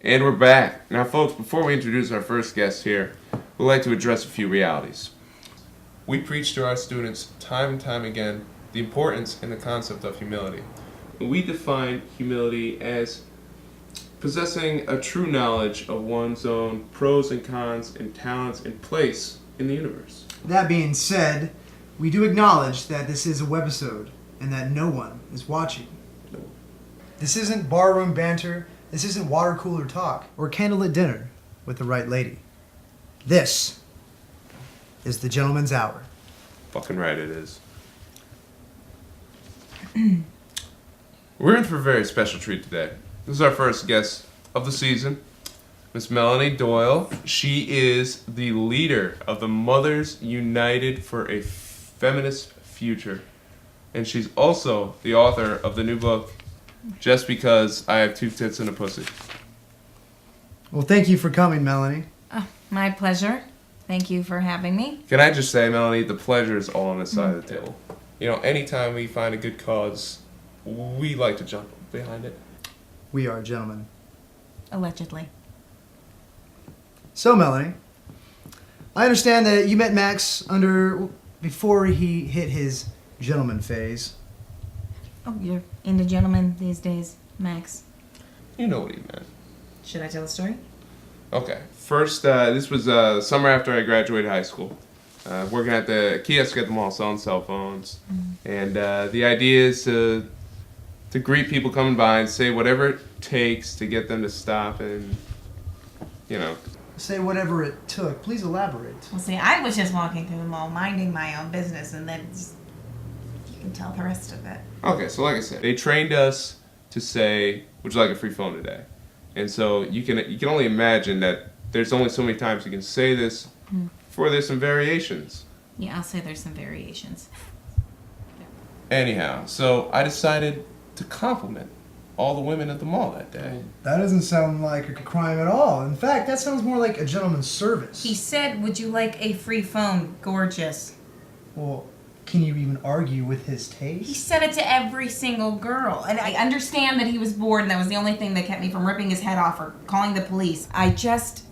And we're back. Now, folks, before we introduce our first guest here, we'd like to address a few realities. We preach to our students time and time again the importance and the concept of humility. We define humility as possessing a true knowledge of one's own pros and cons and talents and place in the universe. That being said, we do acknowledge that this is a webisode and that no one is watching. No. This isn't barroom banter. This isn't water cooler talk or candlelit dinner with the right lady. This is the gentleman's hour. Fucking right it is. We're in for a very special treat today. This is our first guest of the season, Miss Melanie Doyle. She is the leader of the Mothers United for a Feminist Future. And she's also the author of the new book, Just Because I Have Two Tits and a Pussy. Well, thank you for coming, Melanie. Oh, my pleasure. Thank you for having me. Can I just say, Melanie, the pleasure is all on this side of the table. You know, anytime we find a good cause, we like to jump behind it. We are gentlemen. Allegedly. So, Melanie, I understand that you met Max before he hit his gentleman phase. Oh, you're into gentlemen these days, Max. You know what he meant. Should I tell the story? Okay. First, this was summer after I graduated high school. Working at the kiosk at the mall selling cell phones. And the idea is to greet people coming by and say whatever it takes to get them to stop and, you know. Say whatever it took. Please elaborate. Well, see, I was just walking through the mall, minding my own business, and then you can tell the rest of it. Okay, so like I said, they trained us to say, would you like a free phone today? And so you can only imagine that there's only so many times you can say this before there's some variations. Yeah, I'll say there's some variations. Anyhow, so I decided to compliment all the women at the mall that day. That doesn't sound like a crime at all. In fact, that sounds more like a gentleman's service. He said, would you like a free phone? Gorgeous. Well, can you even argue with his He taste? said it to every single girl. And I understand that he was bored and that was the only thing that kept me from ripping his head off or calling the police. I just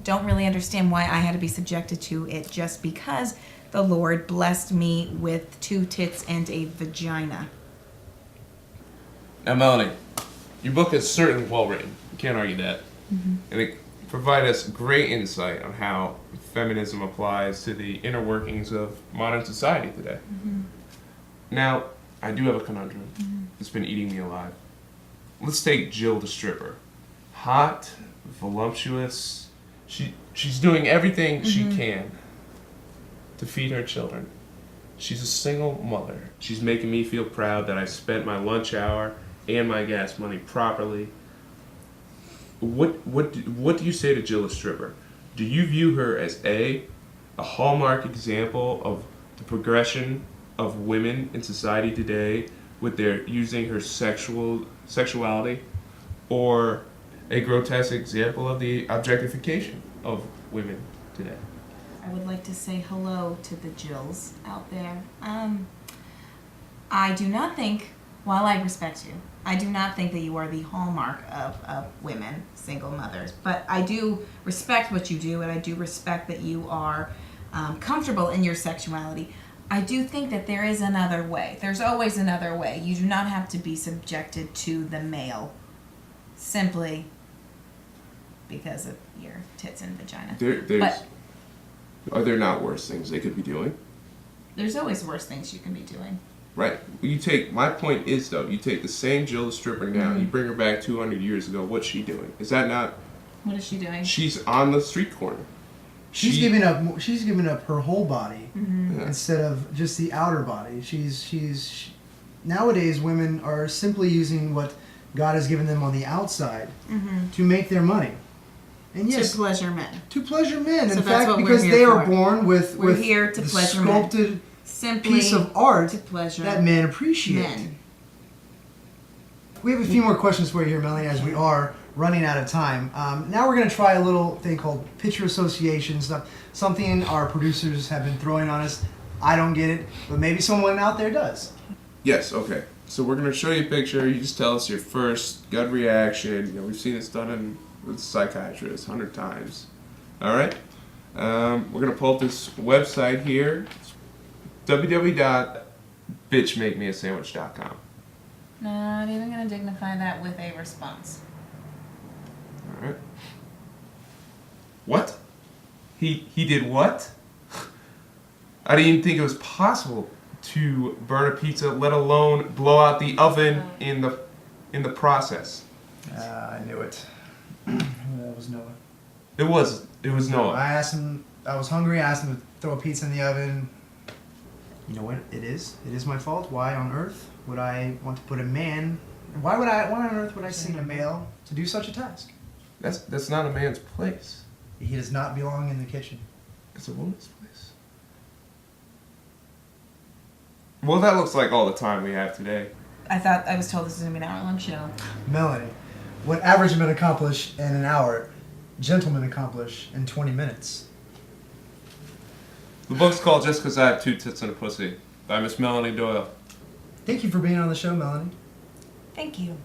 don't really understand why I had to be subjected to it just because the Lord blessed me with two tits and a vagina. Now, Melanie, your book is certainly well written. You can't argue that. And it provides us great insight on how feminism applies to the inner workings of modern society today. Now, I do have a conundrum that's been eating me alive. Let's take Jill the stripper. Hot, voluptuous. She's doing everything she can to feed her children. She's a single mother. She's making me feel proud that I spent my lunch hour and my gas money properly. What do you say to Jill the stripper? Do you view her as a hallmark example of the progression of women in society today with their using her sexuality, or a grotesque example of the objectification of women today? I would like to say hello to the Jills out there. I do not think, while I respect you, I do not think that you are the hallmark of women, single mothers. But I do respect what you do, and I do respect that you are comfortable in your sexuality. I do think that there is another way. There's always another way. You do not have to be subjected to the male simply because of your tits and vagina. But are there not worse things they could be doing? there's always worse things you can be doing. Right. My point is, though, you take the same Jill the stripper now, you bring her back 200 years ago, what's she doing? Is that not... What is she doing? She's on the street corner. She's giving up her whole body Yeah. instead of just the outer body. Nowadays women are simply using what God has given them on the outside to make their money. And yes, to pleasure men. To pleasure men. So in that's fact, what we're because here they are for. born with We're here to the pleasure sculpted men. Simply piece of art to pleasure that men appreciate. men. We have a few more questions for you here, Melanie, as we are running out of time. Now we're going to try a little thing called picture association stuff. Something our producers have been throwing on us. I don't get it, but maybe someone out there does. Yes, okay. So we're going to show you a picture. You just tell us your first gut reaction. You know, we've seen this done in with a psychiatrist 100 times. All right? We're going to pull up this website here. www.bitchmakemeasandwich.com. Not even going to dignify that with a response. All right. What? He did what? I didn't even think it was possible to burn a pizza, let alone blow out the oven in the process. I knew it. That was Noah. It was Noah. I asked him, I was hungry, I asked him to throw a pizza in the oven. You know what it is? It is my fault. Why on earth would I want to put a man, why on earth would I send a male to do such a task? That's not a man's place. He does not belong in the kitchen. It's a woman's place. Well, that looks like all the time we have today. I was told this was going to be an hour-long show. Melanie, what average men accomplish in an hour, gentlemen accomplish in 20 minutes. The book's called Just 'Cause I Have Two Tits and a Pussy by Miss Melanie Doyle. Thank you for being on the show, Melanie. Thank you.